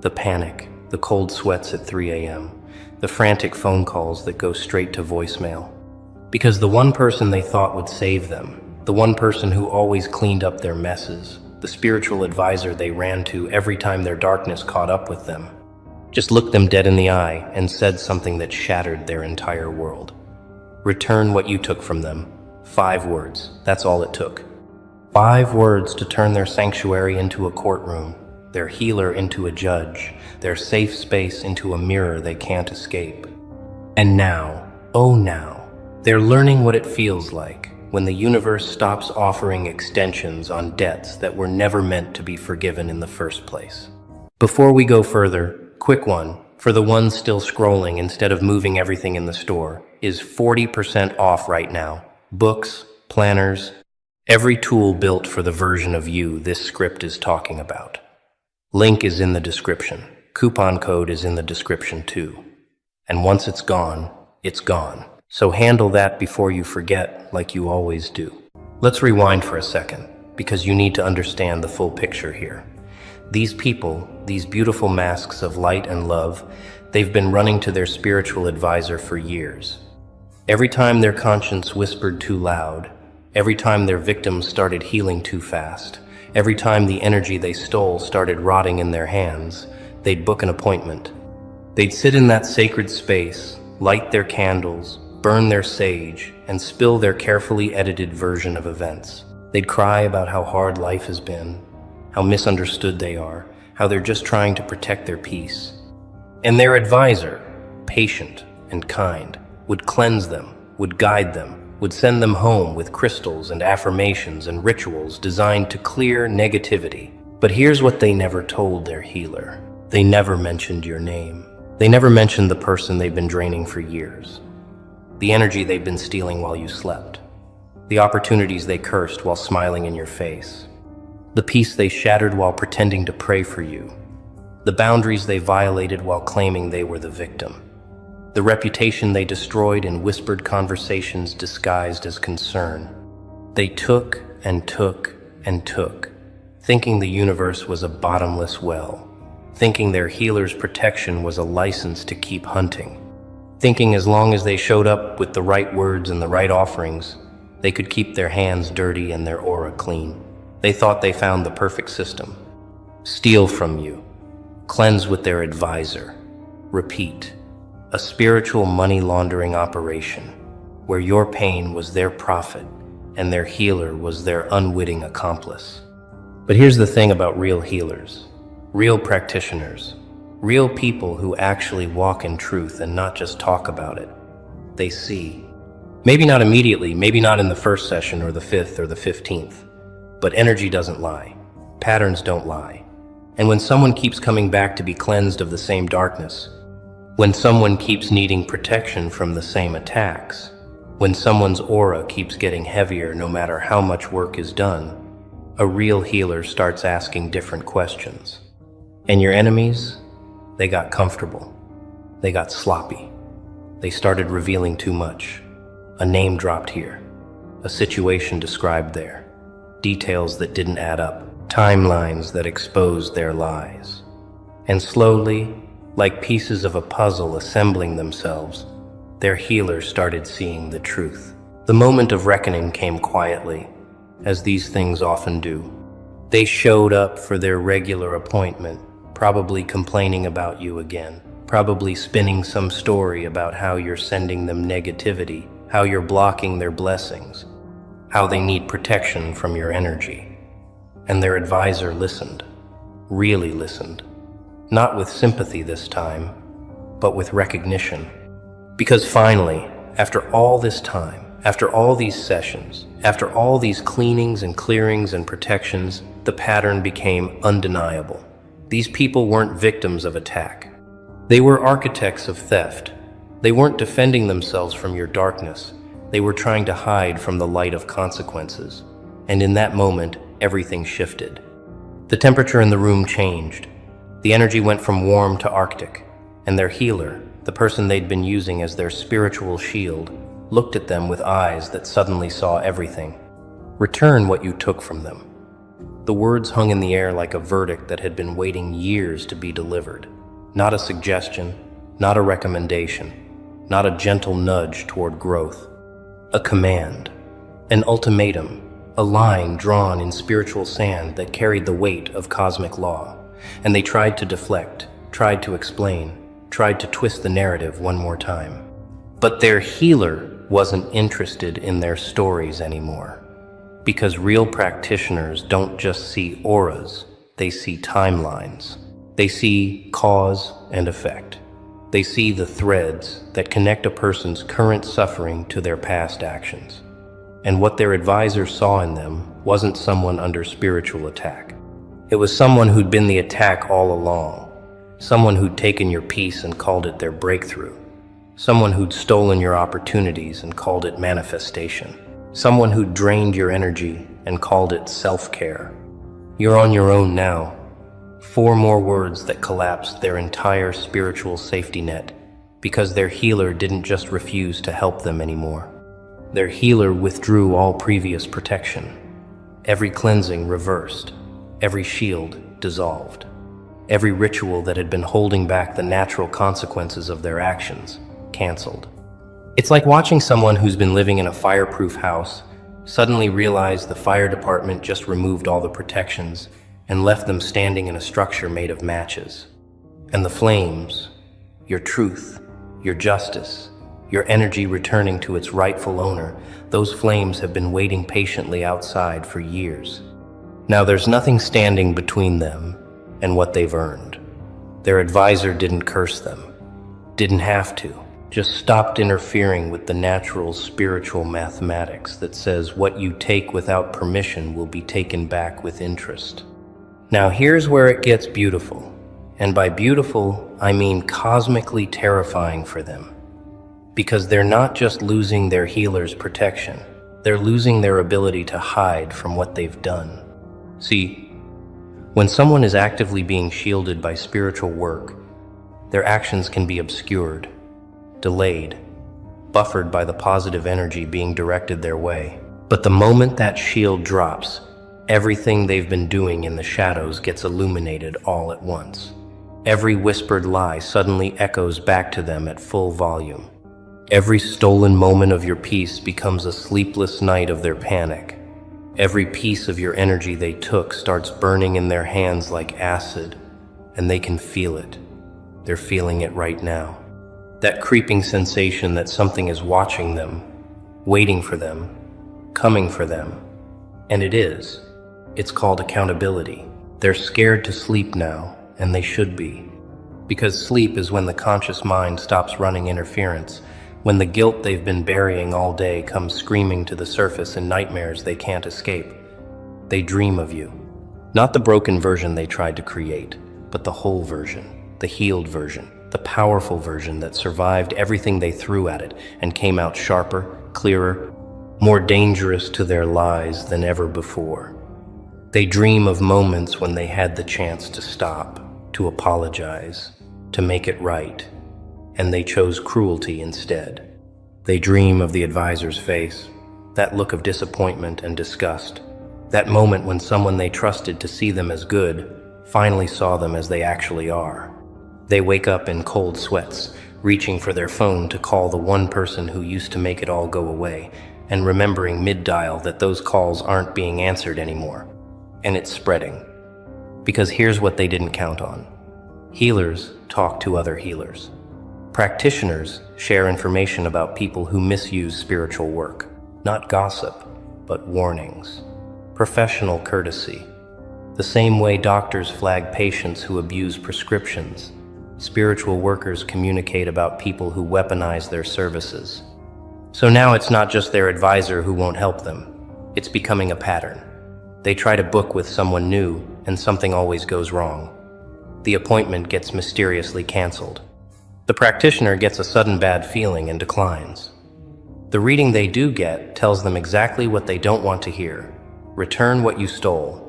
The panic, the cold sweats at 3 a.m., the frantic phone calls that go straight to voicemail. Because the one person they thought would save them, the one person who always cleaned up their messes, the spiritual advisor they ran to every time their darkness caught up with them, just looked them dead in the eye and said something that shattered their entire world. Return what you took from them. 5 words, that's all it took. 5 words to turn their sanctuary into a courtroom, their healer into a judge, their safe space into a mirror they can't escape. And now, oh now, they're learning what it feels like when the universe stops offering extensions on debts that were never meant to be forgiven in the first place. Before we go further, quick one, for the ones still scrolling instead of moving everything in the store, is 40% off right now. Books, planners, every tool built for the version of you this script is talking about. Link is in the description. Coupon code is in the description too. And once it's gone, it's gone. So handle that before you forget, like you always do. Let's rewind for a second, because you need to understand the full picture here. These people, these beautiful masks of light and love, they've been running to their spiritual advisor for years. Every time their conscience whispered too loud, every time their victims started healing too fast, every time the energy they stole started rotting in their hands, they'd book an appointment. They'd sit in that sacred space, light their candles, burn their sage, and spill their carefully edited version of events. They'd cry about how hard life has been, how misunderstood they are, how they're just trying to protect their peace. And their advisor, patient and kind, would cleanse them, would guide them, would send them home with crystals and affirmations and rituals designed to clear negativity. But here's what they never told their healer. They never mentioned your name. They never mentioned the person they've been draining for years. The energy they've been stealing while you slept. The opportunities they cursed while smiling in your face. The peace they shattered while pretending to pray for you. The boundaries they violated while claiming they were the victim. The reputation they destroyed in whispered conversations disguised as concern. They took and took and took, thinking the universe was a bottomless well, thinking their healer's protection was a license to keep hunting, thinking as long as they showed up with the right words and the right offerings, they could keep their hands dirty and their aura clean. They thought they found the perfect system. Steal from you, cleanse with their advisor, repeat. A spiritual money laundering operation where your pain was their profit and their healer was their unwitting accomplice. But here's the thing about real healers, real practitioners, real people who actually walk in truth and not just talk about it. They see. Maybe not immediately, maybe not in the first session or the 5th or the 15th, but energy doesn't lie. Patterns don't lie. And when someone keeps coming back to be cleansed of the same darkness, when someone keeps needing protection from the same attacks, when someone's aura keeps getting heavier no matter how much work is done, a real healer starts asking different questions. And your enemies, they got comfortable. They got sloppy. They started revealing too much. A name dropped here, a situation described there, details that didn't add up, timelines that exposed their lies. And slowly, like pieces of a puzzle assembling themselves, their healer started seeing the truth. The moment of reckoning came quietly, as these things often do. They showed up for their regular appointment, probably complaining about you again, probably spinning some story about how you're sending them negativity, how you're blocking their blessings, how they need protection from your energy. And their advisor listened, really listened. Not with sympathy this time, but with recognition. Because finally, after all this time, after all these sessions, after all these cleanings and clearings and protections, the pattern became undeniable. These people weren't victims of attack. They were architects of theft. They weren't defending themselves from your darkness. They were trying to hide from the light of consequences. And in that moment, everything shifted. The temperature in the room changed. The energy went from warm to Arctic, and their healer, the person they'd been using as their spiritual shield, looked at them with eyes that suddenly saw everything. Return what you took from them. The words hung in the air like a verdict that had been waiting years to be delivered. Not a suggestion, not a recommendation, not a gentle nudge toward growth. A command, an ultimatum, a line drawn in spiritual sand that carried the weight of cosmic law. And they tried to deflect, tried to explain, tried to twist the narrative one more time. But their healer wasn't interested in their stories anymore. Because real practitioners don't just see auras, they see timelines. They see cause and effect. They see the threads that connect a person's current suffering to their past actions. And what their advisor saw in them wasn't someone under spiritual attack. It was someone who'd been the attack all along. Someone who'd taken your peace and called it their breakthrough. Someone who'd stolen your opportunities and called it manifestation. Someone who'd drained your energy and called it self-care. You're on your own now. 4 more words that collapsed their entire spiritual safety net because their healer didn't just refuse to help them anymore. Their healer withdrew all previous protection. Every cleansing reversed. Every shield dissolved. Every ritual that had been holding back the natural consequences of their actions canceled. It's like watching someone who's been living in a fireproof house suddenly realize the fire department just removed all the protections and left them standing in a structure made of matches. And the flames, your truth, your justice, your energy returning to its rightful owner, those flames have been waiting patiently outside for years. Now there's nothing standing between them and what they've earned. Their advisor didn't curse them, didn't have to, just stopped interfering with the natural spiritual mathematics that says what you take without permission will be taken back with interest. Now here's where it gets beautiful. And by beautiful, I mean cosmically terrifying for them. Because they're not just losing their healer's protection, they're losing their ability to hide from what they've done. See, when someone is actively being shielded by spiritual work, their actions can be obscured, delayed, buffered by the positive energy being directed their way. But the moment that shield drops, everything they've been doing in the shadows gets illuminated all at once. Every whispered lie suddenly echoes back to them at full volume. Every stolen moment of your peace becomes a sleepless night of their panic. Every piece of your energy they took starts burning in their hands like acid, and they can feel it. They're feeling it right now. That creeping sensation that something is watching them, waiting for them, coming for them. And it is. It's called accountability. They're scared to sleep now, and they should be. Because sleep is when the conscious mind stops running interference, when the guilt they've been burying all day comes screaming to the surface in nightmares they can't escape. They dream of you. Not the broken version they tried to create, but the whole version, the healed version, the powerful version that survived everything they threw at it and came out sharper, clearer, more dangerous to their lies than ever before. They dream of moments when they had the chance to stop, to apologize, to make it right, and they chose cruelty instead. They dream of the advisor's face, that look of disappointment and disgust, that moment when someone they trusted to see them as good finally saw them as they actually are. They wake up in cold sweats, reaching for their phone to call the one person who used to make it all go away, and remembering mid-dial that those calls aren't being answered anymore. And it's spreading. Because here's what they didn't count on. Healers talk to other healers. Practitioners share information about people who misuse spiritual work. Not gossip, but warnings. Professional courtesy. The same way doctors flag patients who abuse prescriptions, spiritual workers communicate about people who weaponize their services. So now it's not just their advisor who won't help them. It's becoming a pattern. They try to book with someone new, and something always goes wrong. The appointment gets mysteriously canceled. The practitioner gets a sudden bad feeling and declines. The reading they do get tells them exactly what they don't want to hear. Return what you stole.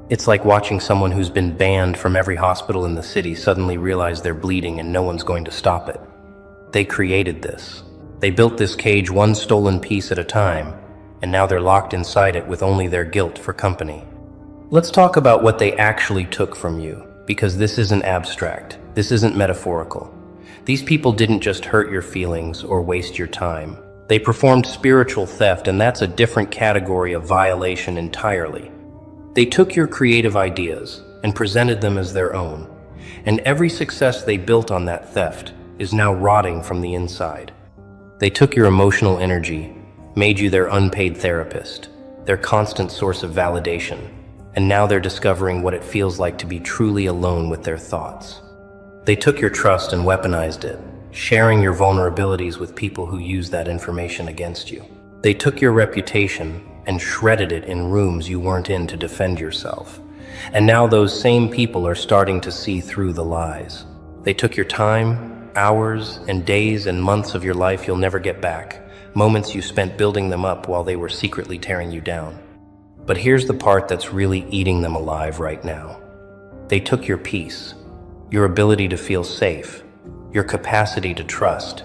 It's like watching someone who's been banned from every hospital in the city suddenly realize they're bleeding and no one's going to stop it. They created this. They built this cage one stolen piece at a time, and now they're locked inside it with only their guilt for company. Let's talk about what they actually took from you, because this isn't abstract, this isn't metaphorical. These people didn't just hurt your feelings or waste your time. They performed spiritual theft, and that's a different category of violation entirely. They took your creative ideas and presented them as their own, and every success they built on that theft is now rotting from the inside. They took your emotional energy, made you their unpaid therapist, their constant source of validation, and now they're discovering what it feels like to be truly alone with their thoughts. They took your trust and weaponized it, sharing your vulnerabilities with people who use that information against you. They took your reputation and shredded it in rooms you weren't in to defend yourself. And now those same people are starting to see through the lies. They took your time, hours, and days and months of your life you'll never get back, moments you spent building them up while they were secretly tearing you down. But here's the part that's really eating them alive right now. They took your peace, your ability to feel safe, your capacity to trust,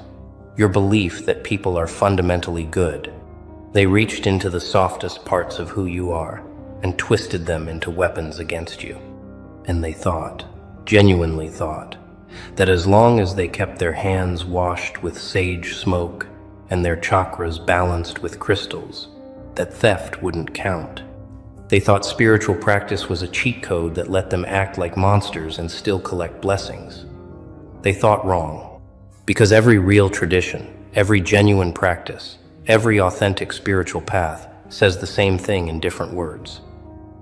your belief that people are fundamentally good. They reached into the softest parts of who you are and twisted them into weapons against you. And they thought, genuinely thought, that as long as they kept their hands washed with sage smoke and their chakras balanced with crystals, that theft wouldn't count. They thought spiritual practice was a cheat code that let them act like monsters and still collect blessings. They thought wrong, because every real tradition, every genuine practice, every authentic spiritual path says the same thing in different words.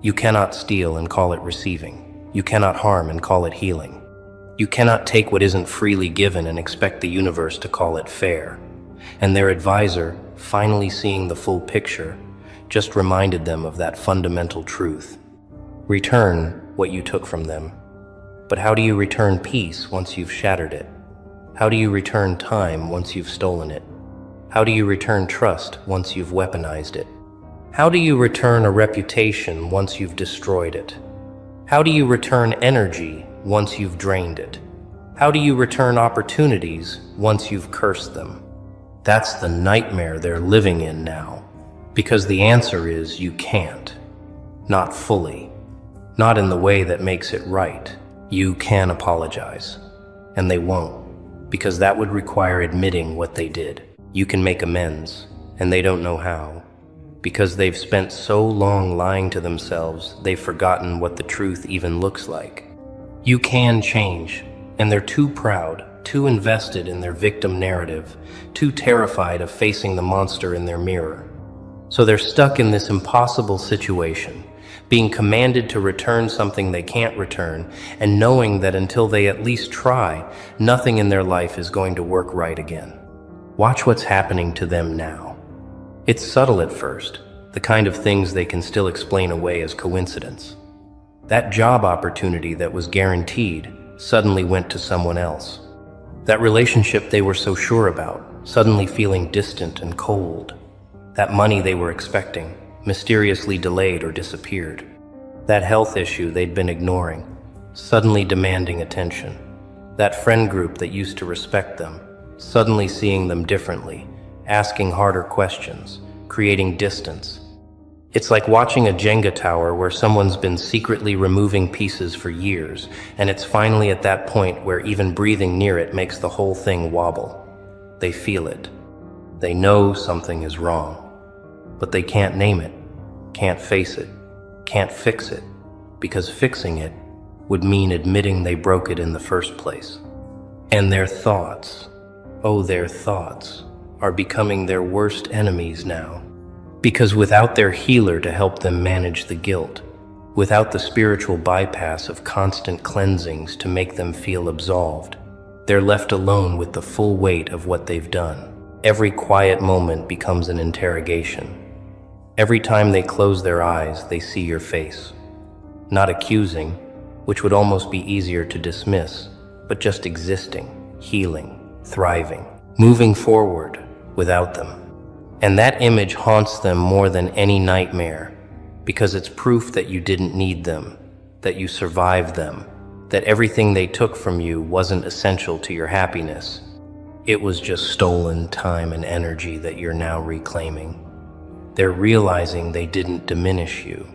You cannot steal and call it receiving. You cannot harm and call it healing. You cannot take what isn't freely given and expect the universe to call it fair. And their advisor, finally seeing the full picture, just reminded them of that fundamental truth. Return what you took from them. But how do you return peace once you've shattered it? How do you return time once you've stolen it? How do you return trust once you've weaponized it? How do you return a reputation once you've destroyed it? How do you return energy once you've drained it? How do you return opportunities once you've cursed them? That's the nightmare they're living in now. Because the answer is you can't. Not fully. Not in the way that makes it right. You can apologize. And they won't. Because that would require admitting what they did. You can make amends, and they don't know how. Because they've spent so long lying to themselves, they've forgotten what the truth even looks like. You can change, and they're too proud, too invested in their victim narrative, too terrified of facing the monster in their mirror. So they're stuck in this impossible situation, being commanded to return something they can't return, and knowing that until they at least try, nothing in their life is going to work right again. Watch what's happening to them now. It's subtle at first, the kind of things they can still explain away as coincidence. That job opportunity that was guaranteed suddenly went to someone else. That relationship they were so sure about, suddenly feeling distant and cold. That money they were expecting, mysteriously delayed or disappeared. That health issue they'd been ignoring, suddenly demanding attention. That friend group that used to respect them, suddenly seeing them differently, asking harder questions, creating distance. It's like watching a Jenga tower where someone's been secretly removing pieces for years, and it's finally at that point where even breathing near it makes the whole thing wobble. They feel it. They know something is wrong. But they can't name it, can't face it, can't fix it, because fixing it would mean admitting they broke it in the first place. And their thoughts, their thoughts, are becoming their worst enemies now. Because without their healer to help them manage the guilt, without the spiritual bypass of constant cleansings to make them feel absolved, they're left alone with the full weight of what they've done. Every quiet moment becomes an interrogation. Every time they close their eyes, they see your face. Not accusing, which would almost be easier to dismiss, but just existing, healing, thriving, moving forward without them. And that image haunts them more than any nightmare, because it's proof that you didn't need them, that you survived them, that everything they took from you wasn't essential to your happiness. It was just stolen time and energy that you're now reclaiming. They're realizing they didn't diminish you.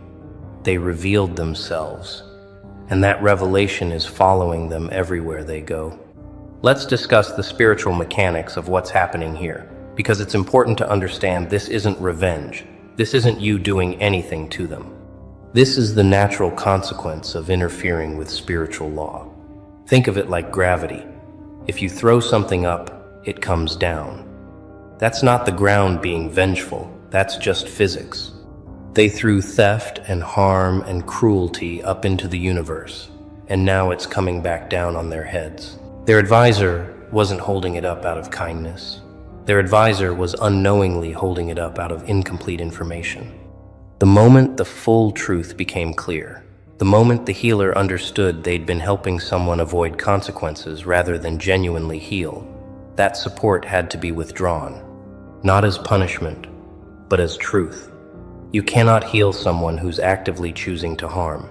they revealed themselves, and that revelation is following them everywhere they go. Let's discuss the spiritual mechanics of what's happening here, because it's important to understand this isn't revenge. This isn't you doing anything to them. This is the natural consequence of interfering with spiritual law. Think of it like gravity. If you throw something up, it comes down. That's not the ground being vengeful, that's just physics. They threw theft and harm and cruelty up into the universe, and now it's coming back down on their heads. Their advisor wasn't holding it up out of kindness. Their advisor was unknowingly holding it up out of incomplete information. The moment the full truth became clear, the moment the healer understood they'd been helping someone avoid consequences rather than genuinely heal, that support had to be withdrawn, not as punishment, but as truth. You cannot heal someone who's actively choosing to harm.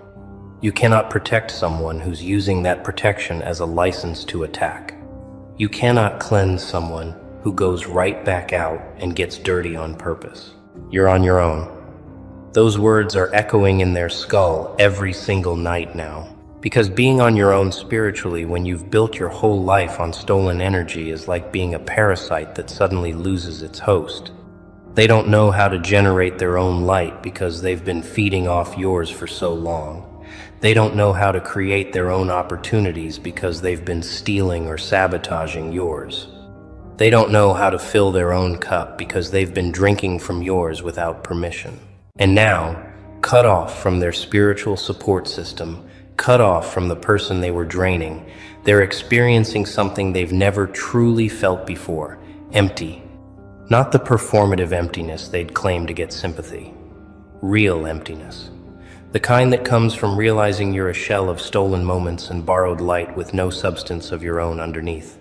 You cannot protect someone who's using that protection as a license to attack. You cannot cleanse someone who goes right back out and gets dirty on purpose. You're on your own. Those words are echoing in their skull every single night now. Because being on your own spiritually when you've built your whole life on stolen energy is like being a parasite that suddenly loses its host. They don't know how to generate their own light because they've been feeding off yours for so long. They don't know how to create their own opportunities because they've been stealing or sabotaging yours. They don't know how to fill their own cup because they've been drinking from yours without permission. And now, cut off from their spiritual support system, cut off from the person they were draining, they're experiencing something they've never truly felt before, empty. Not the performative emptiness they'd claim to get sympathy. Real emptiness. The kind that comes from realizing you're a shell of stolen moments and borrowed light with no substance of your own underneath.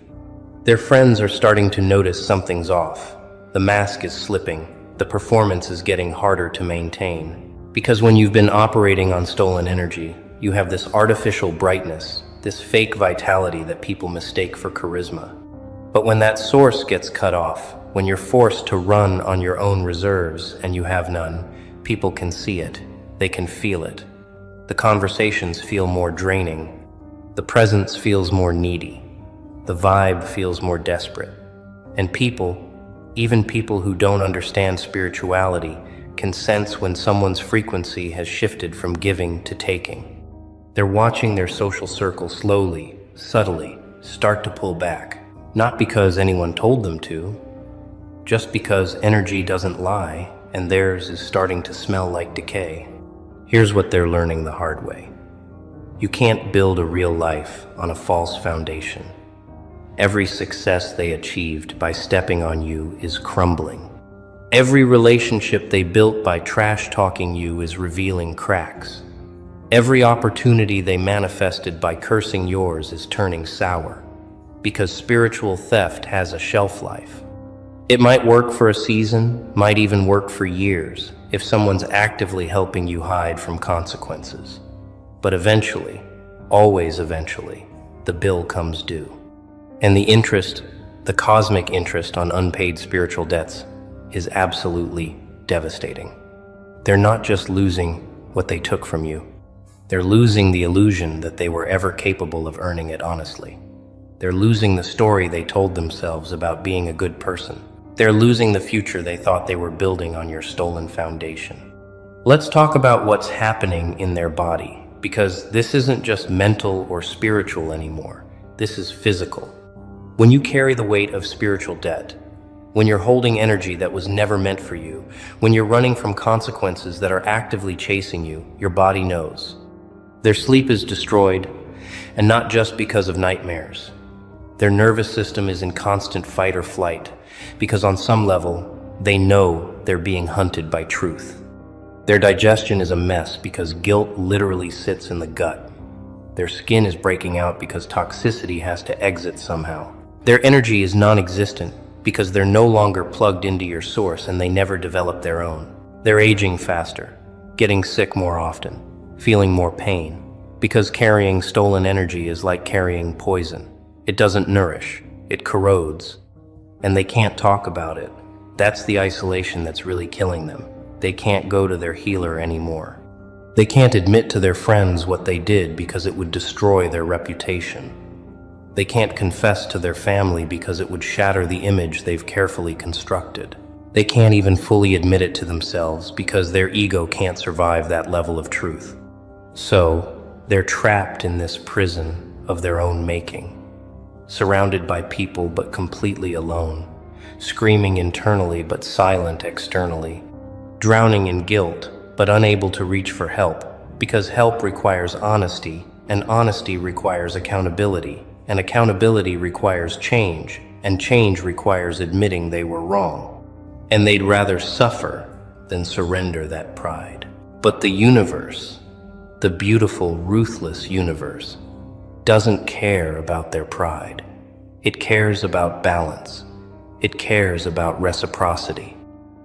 Their friends are starting to notice something's off. The mask is slipping. The performance is getting harder to maintain. Because when you've been operating on stolen energy, you have this artificial brightness, this fake vitality that people mistake for charisma. But when that source gets cut off, when you're forced to run on your own reserves and you have none, people can see it. They can feel it. The conversations feel more draining. The presence feels more needy. The vibe feels more desperate. And people, even people who don't understand spirituality, can sense when someone's frequency has shifted from giving to taking. They're watching their social circle slowly, subtly, start to pull back. Not because anyone told them to, just because energy doesn't lie and theirs is starting to smell like decay. Here's what they're learning the hard way. You can't build a real life on a false foundation. Every success they achieved by stepping on you is crumbling. Every relationship they built by trash-talking you is revealing cracks. Every opportunity they manifested by cursing yours is turning sour. Because spiritual theft has a shelf life. It might work for a season, might even work for years, if someone's actively helping you hide from consequences. But eventually, always eventually, the bill comes due. And the interest, the cosmic interest on unpaid spiritual debts, is absolutely devastating. They're not just losing what they took from you. They're losing the illusion that they were ever capable of earning it honestly. They're losing the story they told themselves about being a good person. They're losing the future they thought they were building on your stolen foundation. Let's talk about what's happening in their body, because this isn't just mental or spiritual anymore. This is physical. When you carry the weight of spiritual debt, when you're holding energy that was never meant for you, when you're running from consequences that are actively chasing you, your body knows. Their sleep is destroyed, and not just because of nightmares. Their nervous system is in constant fight or flight, because on some level, they know they're being hunted by truth. Their digestion is a mess because guilt literally sits in the gut. Their skin is breaking out because toxicity has to exit somehow. Their energy is non-existent because they're no longer plugged into your source and they never develop their own. They're aging faster, getting sick more often, feeling more pain, because carrying stolen energy is like carrying poison. It doesn't nourish, it corrodes, and they can't talk about it. That's the isolation that's really killing them. They can't go to their healer anymore. They can't admit to their friends what they did because it would destroy their reputation. They can't confess to their family because it would shatter the image they've carefully constructed. They can't even fully admit it to themselves because their ego can't survive that level of truth. So, they're trapped in this prison of their own making, surrounded by people but completely alone, screaming internally but silent externally, drowning in guilt but unable to reach for help, because help requires honesty, and honesty requires accountability, and accountability requires change, and change requires admitting they were wrong. And they'd rather suffer than surrender that pride. But the universe, the beautiful, ruthless universe, doesn't care about their pride. It cares about balance. It cares about reciprocity.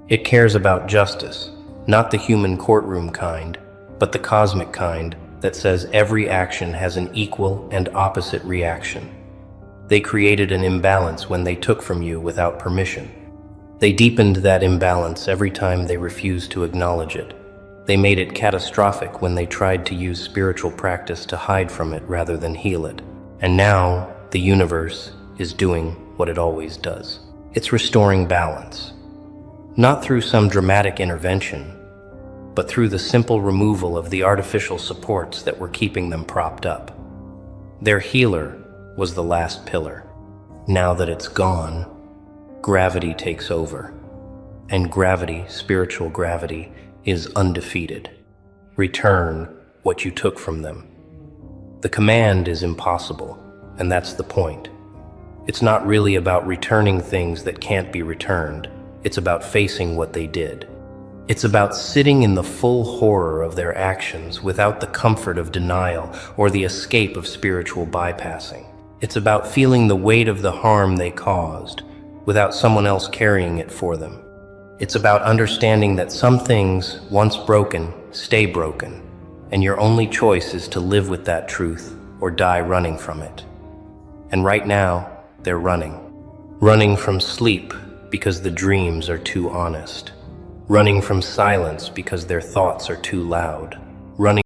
It cares about justice, not the human courtroom kind, but the cosmic kind that says every action has an equal and opposite reaction. They created an imbalance when they took from you without permission. They deepened that imbalance every time they refused to acknowledge it. They made it catastrophic when they tried to use spiritual practice to hide from it rather than heal it. And now, the universe is doing what it always does. It's restoring balance. Not through some dramatic intervention, but through the simple removal of the artificial supports that were keeping them propped up. Their healer was the last pillar. Now that it's gone, gravity takes over. And gravity, spiritual gravity, is undefeated. Return what you took from them. The command is impossible, and that's the point. It's not really about returning things that can't be returned. It's about facing what they did. It's about sitting in the full horror of their actions without the comfort of denial or the escape of spiritual bypassing. It's about feeling the weight of the harm they caused without someone else carrying it for them. It's about understanding that some things, once broken, stay broken, and your only choice is to live with that truth or die running from it. And right now, they're running. Running from sleep because the dreams are too honest. Running from silence because their thoughts are too loud. Running